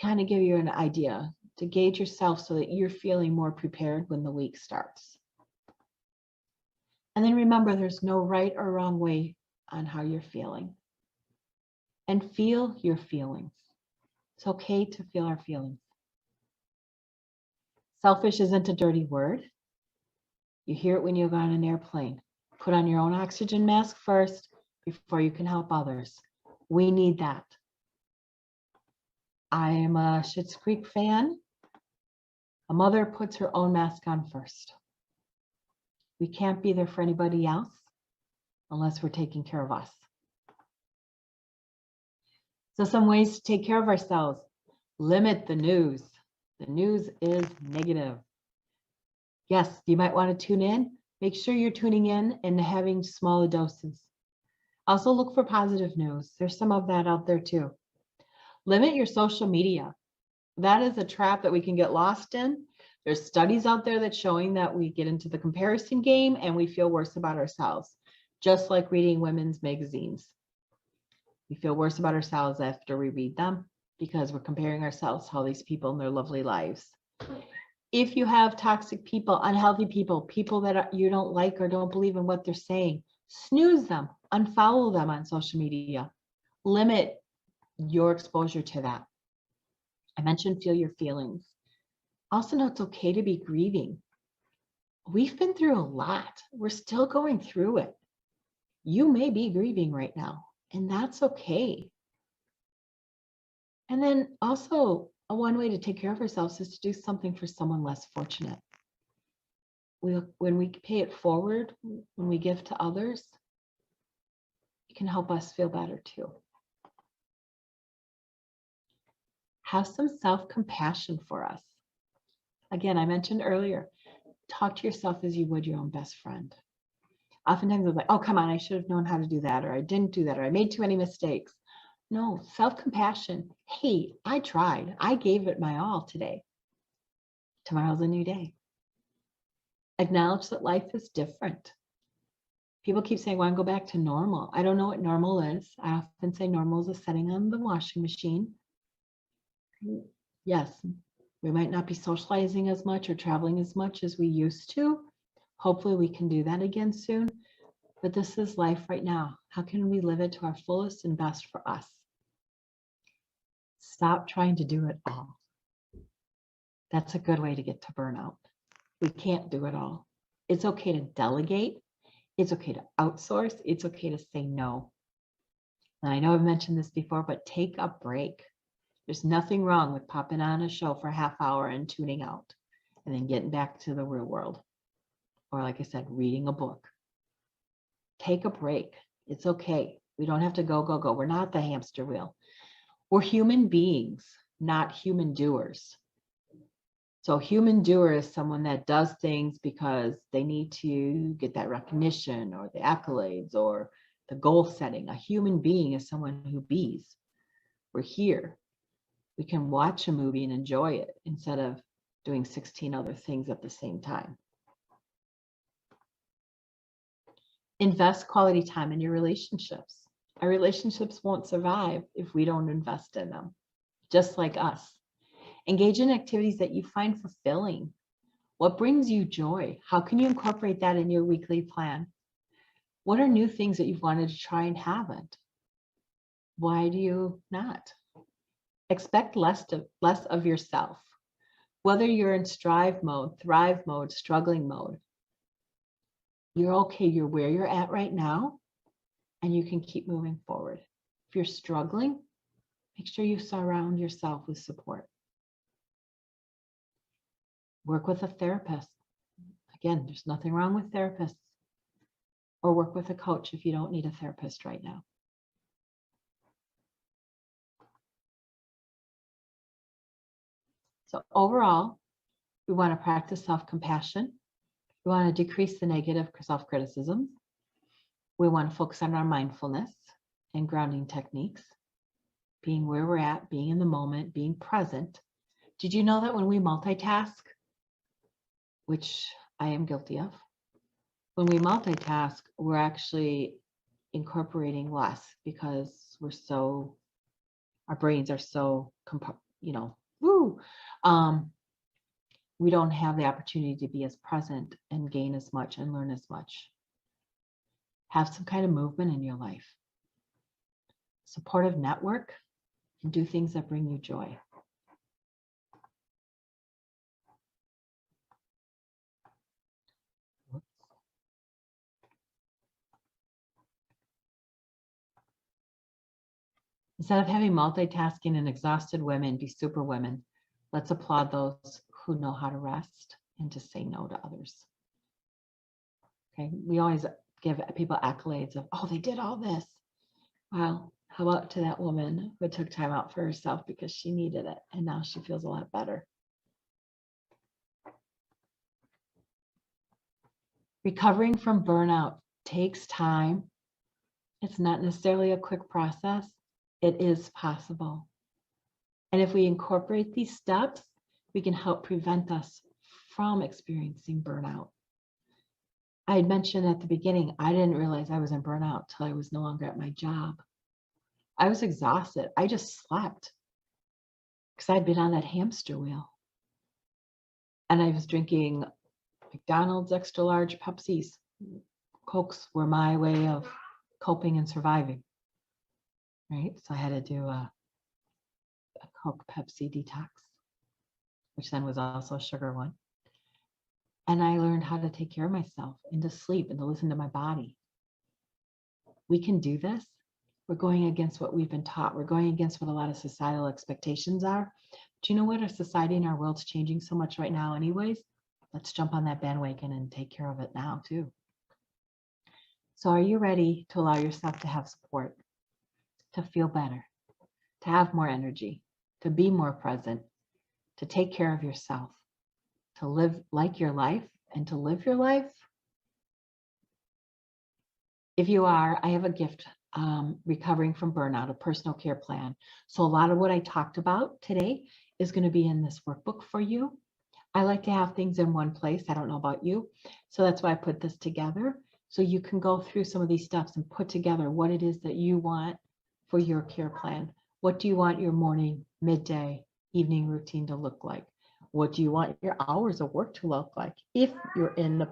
Kind of give you an idea to gauge yourself so that you're feeling more prepared when the week starts. And then remember, there's no right or wrong way on how you're feeling. And feel your feelings. It's okay to feel our feelings. Selfish isn't a dirty word. You hear it when you go on an airplane. Put on your own oxygen mask first before you can help others. We need that. I am a Schitt's Creek fan. A mother puts her own mask on first. We can't be there for anybody else unless we're taking care of us. So some ways to take care of ourselves. Limit the news. The news is negative. Yes, you might want to tune in. Make sure you're tuning in and having smaller doses. Also look for positive news. There's some of that out there too. Limit your social media. That is a trap that we can get lost in. There's studies out there that's showing that we get into the comparison game and we feel worse about ourselves, just like reading women's magazines. We feel worse about ourselves after we read them because we're comparing ourselves to all these people and their lovely lives. If you have toxic people, unhealthy people, people that you don't like or don't believe in what they're saying, snooze them, unfollow them on social media. Limit your exposure to that. I mentioned feel your feelings. Also know it's okay to be grieving. We've been through a lot. We're still going through it. You may be grieving right now, and that's okay. And then also, one way to take care of ourselves is to do something for someone less fortunate. When we pay it forward, when we give to others, it can help us feel better too. Have some self-compassion for us. Again, I mentioned earlier, talk to yourself as you would your own best friend. Oftentimes we're like, oh, come on, I should have known how to do that, or I didn't do that, or I made too many mistakes. No, self-compassion. Hey, I tried. I gave it my all today. Tomorrow's a new day. Acknowledge that life is different. People keep saying, well, I go back to normal. I don't know what normal is. I often say normal is a setting on the washing machine. Yes, we might not be socializing as much or traveling as much as we used to. Hopefully we can do that again soon. But this is life right now. How can we live it to our fullest and best for us? Stop trying to do it all. That's a good way to get to burnout. We can't do it all. It's okay to delegate. It's okay to outsource. It's okay to say no. And I know I've mentioned this before, but take a break. There's nothing wrong with popping on a show for a half hour and tuning out and then getting back to the real world. Or like I said, reading a book. Take a break. It's okay. We don't have to go, go, go. We're not the hamster wheel. We're human beings, not human doers. So human doer is someone that does things because they need to get that recognition or the accolades or the goal setting. A human being is someone who bees. We're here. We can watch a movie and enjoy it instead of doing 16 other things at the same time. Invest quality time in your relationships. Our relationships won't survive if we don't invest in them, just like us. Engage in activities that you find fulfilling. What brings you joy? How can you incorporate that in your weekly plan? What are new things that you've wanted to try and haven't? Why do you not? Expect less of yourself. Whether you're in strive mode, thrive mode, struggling mode, you're okay. You're where you're at right now, and you can keep moving forward. If you're struggling, make sure you surround yourself with support. Work with a therapist. Again, there's nothing wrong with therapists. Or work with a coach if you don't need a therapist right now. So overall, we want to practice self-compassion. We want to decrease the negative self-criticism. We want to focus on our mindfulness and grounding techniques, being where we're at, being in the moment, being present. Did you know that when we multitask, which I am guilty of, when we multitask, we're actually incorporating less because our brains are so, we don't have the opportunity to be as present and gain as much and learn as much. Have some kind of movement in your life. Supportive network, and do things that bring you joy. Instead of having multitasking and exhausted women be super women, let's applaud those who know how to rest and to say no to others. Okay, we always give people accolades of, oh, they did all this. Well, how about to that woman who took time out for herself because she needed it, and now she feels a lot better. Recovering from burnout takes time. It's not necessarily a quick process. It is possible. And if we incorporate these steps, we can help prevent us from experiencing burnout. I had mentioned at the beginning, I didn't realize I was in burnout till I was no longer at my job. I was exhausted. I just slept because I'd been on that hamster wheel. And I was drinking McDonald's extra large Pepsis. Cokes were my way of coping and surviving. Right? So I had to do a Coke Pepsi detox, which then was also a sugar one. And I learned how to take care of myself and to sleep and to listen to my body. We can do this. We're going against what we've been taught. We're going against what a lot of societal expectations are. Do you know what our society and our world's changing so much right now anyways? Let's jump on that bandwagon and take care of it now too. So are you ready to allow yourself to have support, to feel better, to have more energy, to be more present, to take care of yourself, to live like your life and to live your life? If you are, I have a gift, recovering from burnout, a personal care plan. So a lot of what I talked about today is going to be in this workbook for you. I like to have things in one place. I don't know about you. So that's why I put this together. So you can go through some of these steps and put together what it is that you want for your care plan. What do you want your morning, midday, evening routine to look like? What do you want your hours of work to look like if you're in the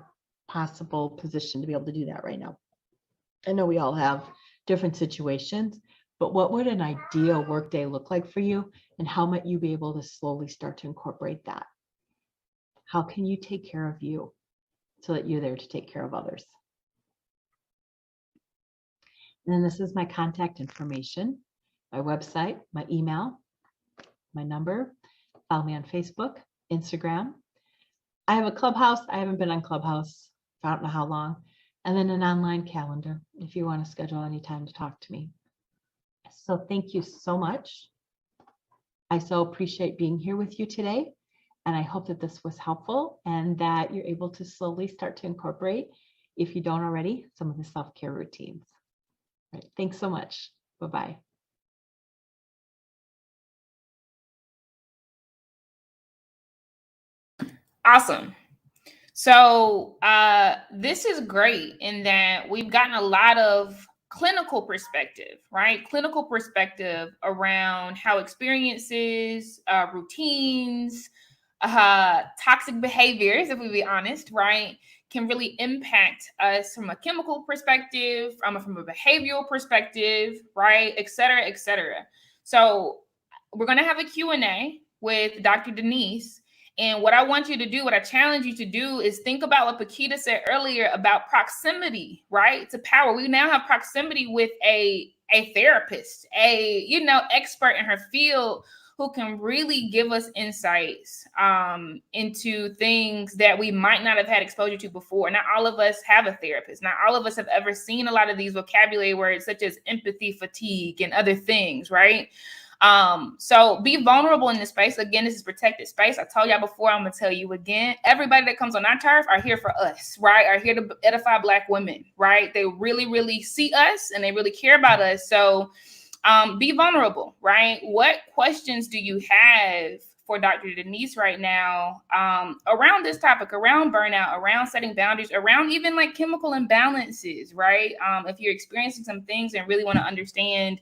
possible position to be able to do that right now? I know we all have different situations, but what would an ideal workday look like for you, and how might you be able to slowly start to incorporate that? How can you take care of you so that you're there to take care of others? And then this is my contact information, my website, my email. my number. Follow me on Facebook, Instagram. I have a Clubhouse. I haven't been on Clubhouse for I don't know how long. And then an online calendar if you want to schedule any time to talk to me. So thank you so much. I so appreciate being here with you today. And I hope that this was helpful and that you're able to slowly start to incorporate, if you don't already, some of the self-care routines. All right, thanks so much. Bye-bye. Awesome. So this is great in that we've gotten a lot of clinical perspective, right? Clinical perspective around how experiences, routines, toxic behaviors, if we be honest, right, can really impact us from a chemical perspective, from a behavioral perspective, right, et cetera, et cetera. So we're going to have a Q&A with Dr. Denise. And what I want you to do, what I challenge you to do is think about what Paquita said earlier about proximity, right? To power. We now have proximity with a therapist, expert in her field who can really give us insights into things that we might not have had exposure to before. Not all of us have a therapist. Not all of us have ever seen a lot of these vocabulary words such as empathy fatigue and other things, right? So be vulnerable in this space. Again, this is protected space. I told y'all before, I'm gonna tell you again, everybody that comes on our turf are here for us, right? Are here to edify Black women, right? They really, really see us and they really care about us. So be vulnerable, right? What questions do you have for Dr. Denise right now around this topic, around burnout, around setting boundaries, around even like chemical imbalances, right? If you're experiencing some things and really want to understand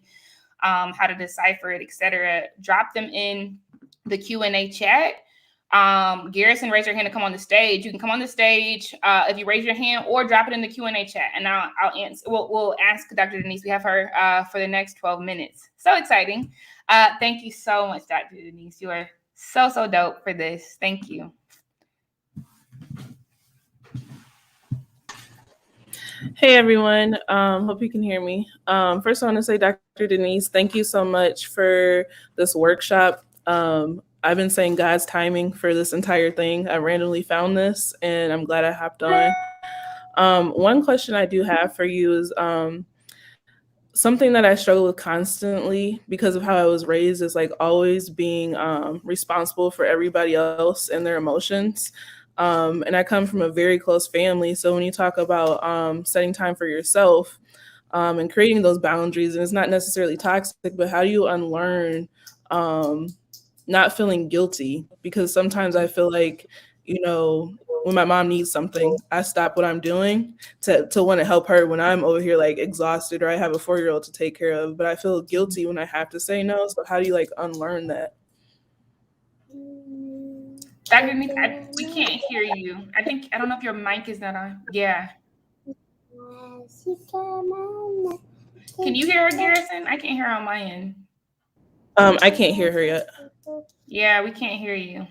how to decipher it, etc., drop them in the Q&A chat. Garrison, raise your hand to come on the stage. You can come on the stage if you raise your hand, or drop it in the Q&A chat, and I'll answer. We'll ask Dr. Denise. We have her for the next 12 minutes. So exciting! Thank you so much, Dr. Denise. You are so dope for this. Thank you. Hey everyone, hope you can hear me. First I want to say, Dr. Denise, thank you so much for this workshop. I've been saying God's timing for this entire thing. I randomly found this and I'm glad I hopped on. One question I do have for you is something that I struggle with constantly because of how I was raised is like always being responsible for everybody else and their emotions. And I come from a very close family. So when you talk about setting time for yourself and creating those boundaries, and it's not necessarily toxic, but how do you unlearn not feeling guilty? Because sometimes I feel like, when my mom needs something, I stop what I'm doing to want to help her when I'm over here like exhausted or I have a 4-year-old to take care of, but I feel guilty when I have to say no. So how do you like unlearn that? Dr. Denise, we can't hear you. I don't know if your mic is not on. Yeah. Can you hear her, Garrison? I can't hear her on my end. I can't hear her yet. Yeah, we can't hear you.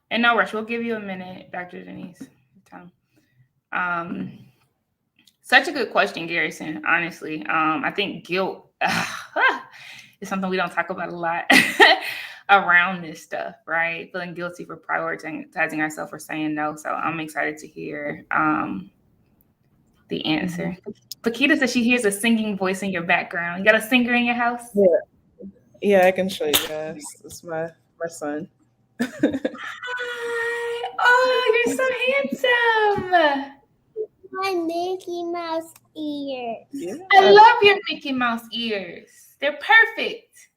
And no rush. We'll give you a minute, Dr. Denise. Such a good question, Garrison, honestly. I think guilt is something we don't talk about a lot around this stuff, right? Feeling guilty for prioritizing ourselves or saying no. So I'm excited to hear the answer. Paquita says she hears a singing voice in your background. You got a singer in your house? Yeah, I can show you guys. It's my son. Hi. Oh, you're so handsome. My Mickey Mouse ears. Yeah. I love your Mickey Mouse ears. They're perfect.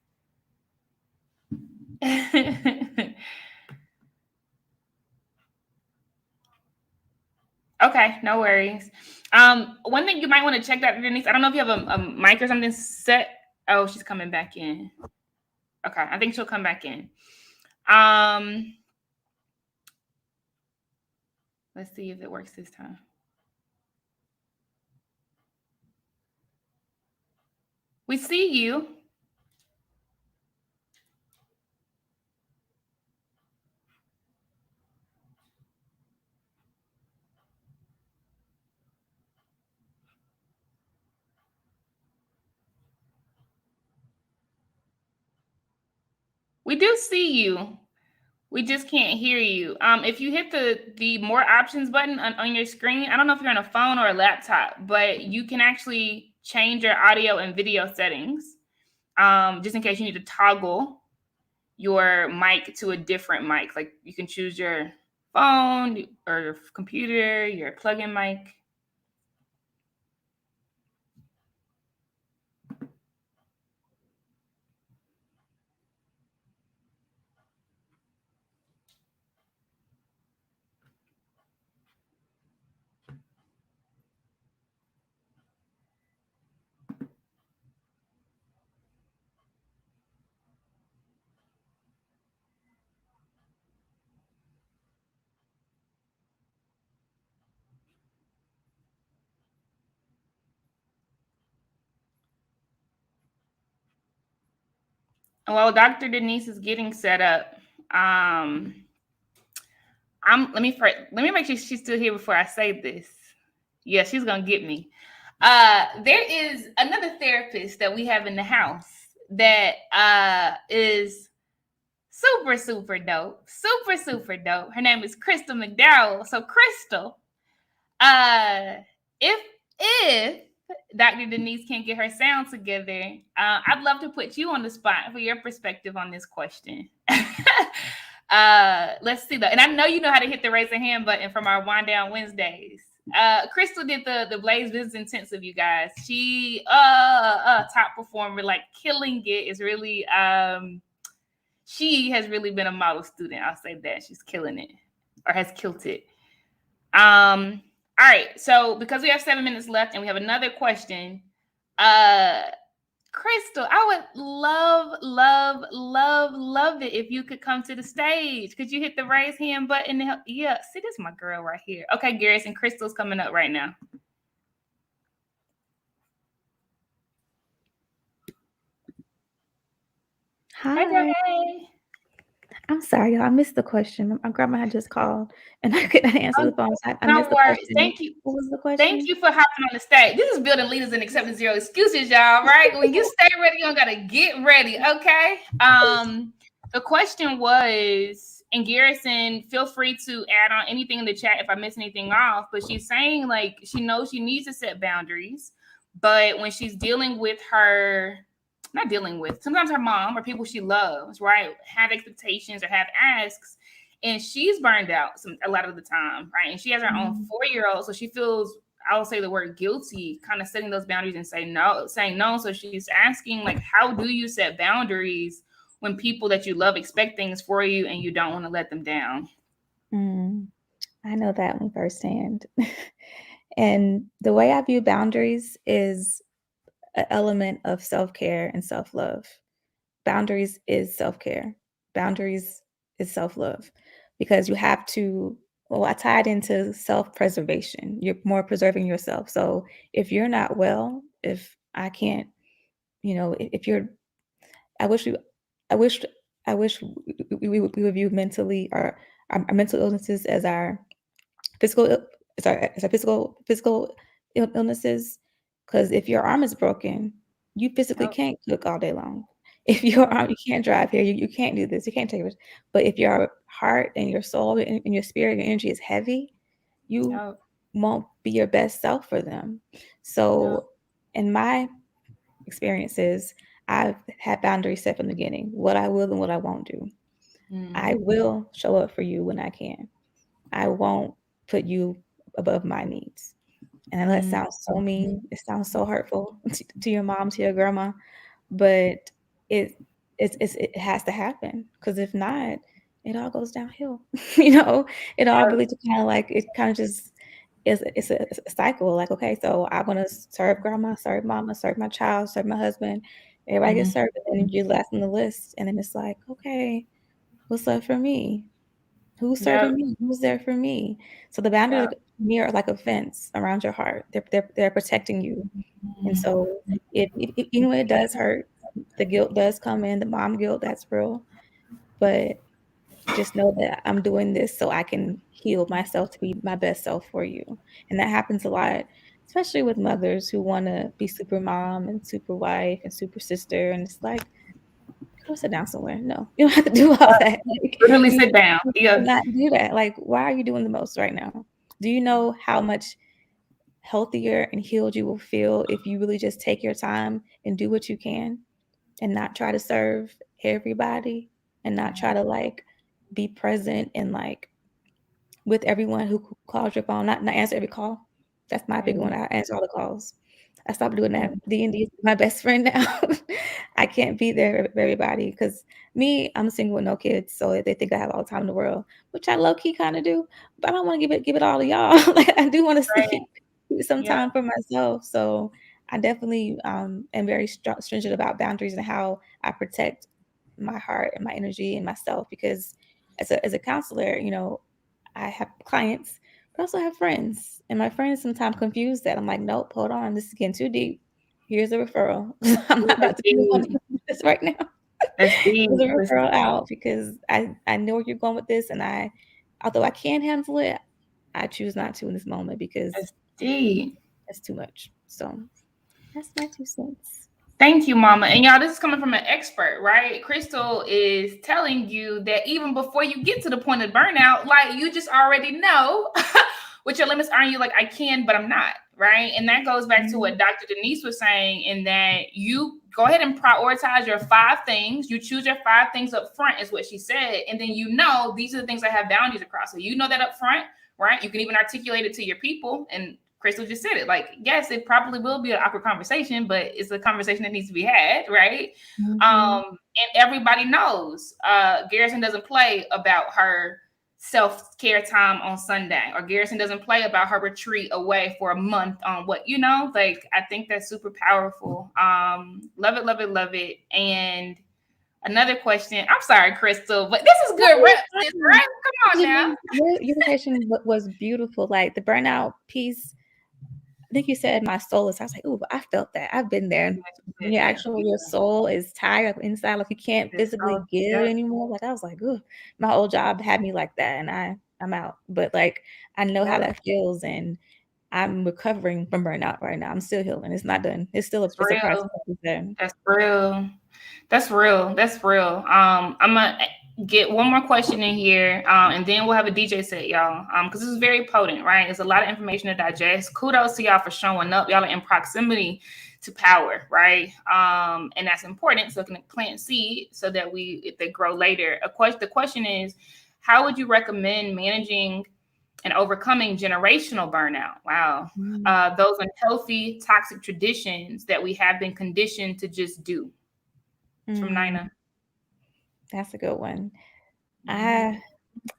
Okay, no worries. One thing you might want to check, Dr. Denise, I don't know if you have a mic or something set. Oh, she's coming back in. Okay, I think she'll come back in. Let's see if it works this time. We see you. We do see you. We just can't hear you. If you hit the more options button on your screen, I don't know if you're on a phone or a laptop, but you can actually change your audio and video settings. Just in case you need to toggle your mic to a different mic. Like you can choose your phone or your computer, your plug-in mic. Well, Dr. Denise is getting set up. Let me make sure she's still here before I say this. Yeah, she's gonna get me. There is another therapist that we have in the house that is super dope. Super dope. Her name is Crystal McDowell. So Crystal, if Dr. Denise can't get her sound together, I'd love to put you on the spot for your perspective on this question. Let's see that. And I know you know how to hit the raise a hand button from our Wind Down Wednesdays. Crystal did the Blaze Business Intensive, you guys. She top performer, like killing it. Is really she has really been a model student. I'll say that. She's killing it, or has killed it. All right, so because we have 7 minutes left and we have another question, Crystal, I would love it if you could come to the stage. Could you hit the raise hand button? Yeah, see, this is my girl right here. Okay, Garrison, Crystal's coming up right now. Hi. Hey. I'm sorry, y'all. I missed the question. My grandma had just called and I couldn't answer the phone. So I missed the question. Thank you. What was the question? Thank you for hopping on the stage. This is building leaders and accepting zero excuses, y'all, right? When you stay ready, you don't gotta get ready, okay? The question was, and Garrison, feel free to add on anything in the chat if I miss anything off, but she's saying like she knows she needs to set boundaries, but when she's dealing with sometimes her mom or people she loves, right, have expectations or have asks, and she's burned out a lot of the time, right? And she has her own 4-year-old, so she feels, I'll say the word guilty, kind of setting those boundaries and saying no. So she's asking, like, how do you set boundaries when people that you love expect things for you and you don't want to let them down? I know that one firsthand. And the way I view boundaries is an element of self-care and self-love. Boundaries is self-care. Boundaries is self-love, because you have to, I tie it into self-preservation. You're more preserving yourself. So if you're not well, if I can't, if you're, I wish we would view mentally our mental illnesses as our physical illnesses. Because if your arm is broken, you physically can't cook all day long. If your arm, you can't drive here, you can't do this, you can't take it. But if your heart and your soul and your spirit, your energy is heavy, you won't be your best self for them. So in my experiences, I've had boundaries set from the beginning, what I will and what I won't do. I will show up for you when I can. I won't put you above my needs. And I know that sounds so mean. It sounds so hurtful to your mom, to your grandma, but it has to happen, because if not, it all goes downhill. It all really just kind of like, it kind of just it's a cycle. Like, okay, so I want to serve grandma, serve mama, serve my child, serve my husband. Everybody gets served, and then you're last on the list, and then it's like, okay, what's up for me? Who's serving me? Who's there for me? So the boundaries are like a fence around your heart. They're protecting you. And so if even when it does hurt, the guilt does come in, the mom guilt, that's real. But just know that I'm doing this so I can heal myself to be my best self for you. And that happens a lot, especially with mothers who want to be super mom and super wife and super sister. And it's like, go sit down somewhere. No, you don't have to do all that. Like, Literally you sit down. Yeah. cannot do that. Like, why are you doing the most right now? Do you know how much healthier and healed you will feel if you really just take your time and do what you can and not try to serve everybody and not try to like be present and like with everyone who calls your phone, not answer every call. That's my big one. I answer all the calls. I stopped doing that. D&D is my best friend now. I can't be there for everybody because me, I'm single with no kids, so they think I have all the time in the world, which I low key kind of do. But I don't want to give it all to y'all. Like I do want to Right. sleep, some Yeah. time for myself. So I definitely am very stringent about boundaries and how I protect my heart and my energy and myself because as a counselor, you know, I have clients, but I also have friends. And my friends sometimes confuse that. I'm like, nope, hold on. This is getting too deep. Here's a referral. I'm not about to do this right now. That's deep. Here's a referral out because I know where you're going with this. And although I can handle it, I choose not to in this moment because That's deep. that's too much. So that's my 2 cents. Thank you, Mama. And y'all, this is coming from an expert, right? Crystal is telling you that even before you get to the point of burnout, like you just already know what your limits are. And you're like, I can, but I'm not, right? And that goes back to what Dr. Denise was saying, in that you go ahead and prioritize your 5 things. You choose your 5 things up front, is what she said. And then you know these are the things that have boundaries across. So you know that up front, right? You can even articulate it to your people. And Crystal just said it. Like, yes, it probably will be an awkward conversation, but it's a conversation that needs to be had, right? And everybody knows Garrison doesn't play about her self-care time on Sunday, or Garrison doesn't play about her retreat away for a month on what, you know, like, I think that's super powerful. Love it, love it, love it. And another question. I'm sorry, Crystal, but this is good. Right? Come on now. Your question was beautiful. Like the burnout piece. I think you said my soul is. I was like, oh, I felt that. I've been there. When your soul is tired inside, like you can't physically give anymore. Like I was like, oh, my old job had me like that, and I'm out. But like I know how that feels, and I'm recovering from burnout right now. I'm still healing. It's not done. It's still a process. That's real. That's real. That's real. I'm gonna get one more question in here, and then we'll have a DJ set, y'all. Because this is very potent, right? It's a lot of information to digest. Kudos to y'all for showing up. Y'all are in proximity to power, right? And that's important. So it can plant seed so that if they grow later. The question is, how would you recommend managing and overcoming generational burnout? Wow. Those unhealthy, toxic traditions that we have been conditioned to just do. From Nina. That's a good one.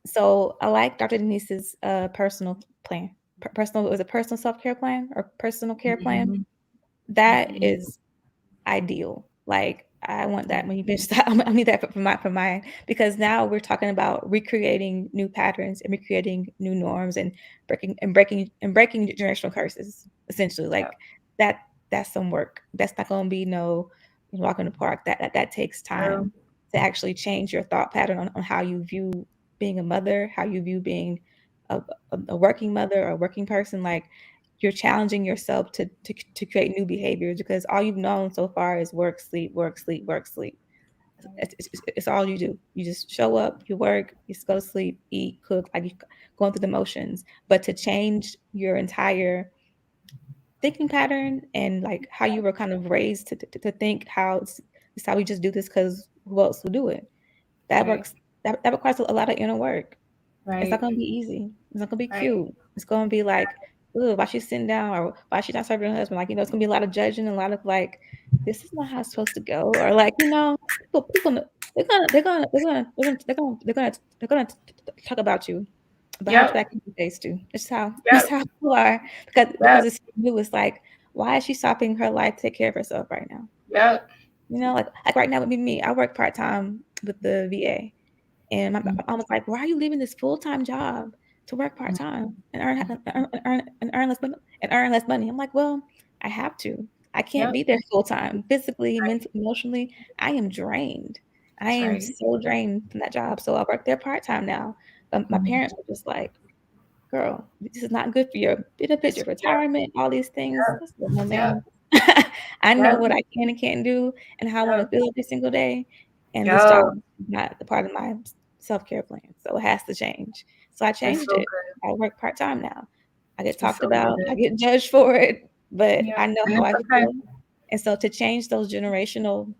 So I like Dr. Denise's personal plan. Was it personal self-care plan or personal care plan? That is ideal. Like I want that when you mentioned that. I need that for my because now we're talking about recreating new patterns and recreating new norms and breaking generational curses. Essentially, like that's some work. That's not going to be no walk in the park. That takes time to actually change your thought pattern on how you view being a mother, how you view being a working mother or a working person. Like you're challenging yourself to create new behaviors because all you've known so far is work, sleep, work, sleep, work, sleep. It's all you do. You just show up, you work, you just go to sleep, eat, cook, like you're going through the motions. But to change your entire thinking pattern and like how you were kind of raised to think how it's how we just do this because who else will do it? That works. That requires a lot of inner work. Right. It's not going to be easy. It's not going to be cute. It's going to be like, ooh, why she's sitting down or why she's not serving her husband? Like, you know, it's going to be a lot of judging and a lot of like, this is not how it's supposed to go. Or like, you know, people they're gonna talk about you. Behind back in the face too. It's how people are because it's new. It's like, why is she stopping her life to take care of herself right now? Yep. You know, like right now would be me. I work part-time with the VA. And my mom was like, why are you leaving this full-time job to work part-time and earn less money? I'm like, well, I have to. I can't be there full-time. Physically, mentally, emotionally, I am drained. I am so drained from that job. So I work there part-time now. But my parents were just like, girl, this is not good for your benefits, your retirement, all these things. No, ma'am. I know what I can and can't do and how I want to feel every single day. And this job Yo, is not a part of my self-care plan. So it has to change. So I that's changed so it. good. I work part-time now. I get That's talked so about, I good. get judged for it, but Yeah, I know and how it's I okay. feel. And so to change those generational,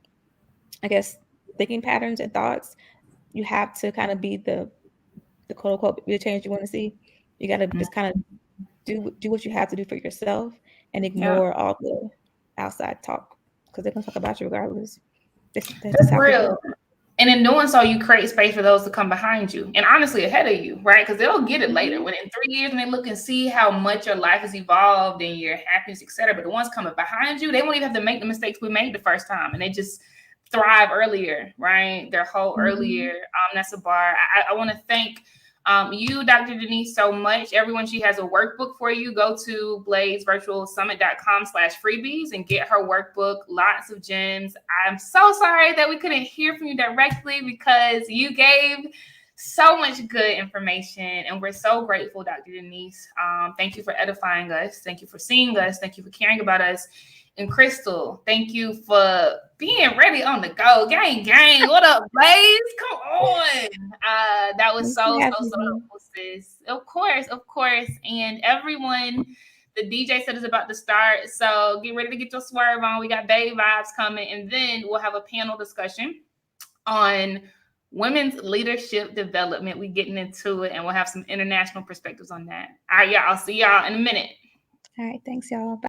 I guess, thinking patterns and thoughts, you have to kind of be the quote unquote be the change you want to see. You got to just kind of do what you have to do for yourself and Yeah, ignore all the outside talk because they're gonna talk about you regardless. That's just that's how people real. And in doing so, you create space for those to come behind you and honestly ahead of you, right? Because they'll get it later. When in 3 years, when they look and see how much your life has evolved and your happiness, etc. But the ones coming behind you, they won't even have to make the mistakes we made the first time, and they just thrive earlier, right? Their whole earlier. That's a bar. I want to thank you, Dr. Denise, so much. Everyone, she has a workbook for you. Go to bladesvirtualsummit.com/freebies and get her workbook. Lots of gems. I'm so sorry that we couldn't hear from you directly because you gave so much good information, and we're so grateful, Dr. Denise. Thank you for edifying us. Thank you for seeing us. Thank you for caring about us. And Crystal, thank you for being ready on the go. Gang. What up, Blaze? Come on. That was Thanks for so having me. helpful, sis. Of course. And everyone, the DJ set is about to start. So get ready to get your swerve on. We got Bay Vibes coming, and then we'll have a panel discussion on women's leadership development. We getting into it, and we'll have some international perspectives on that. All right, y'all. I'll see y'all in a minute. All right, thanks, y'all. Bye.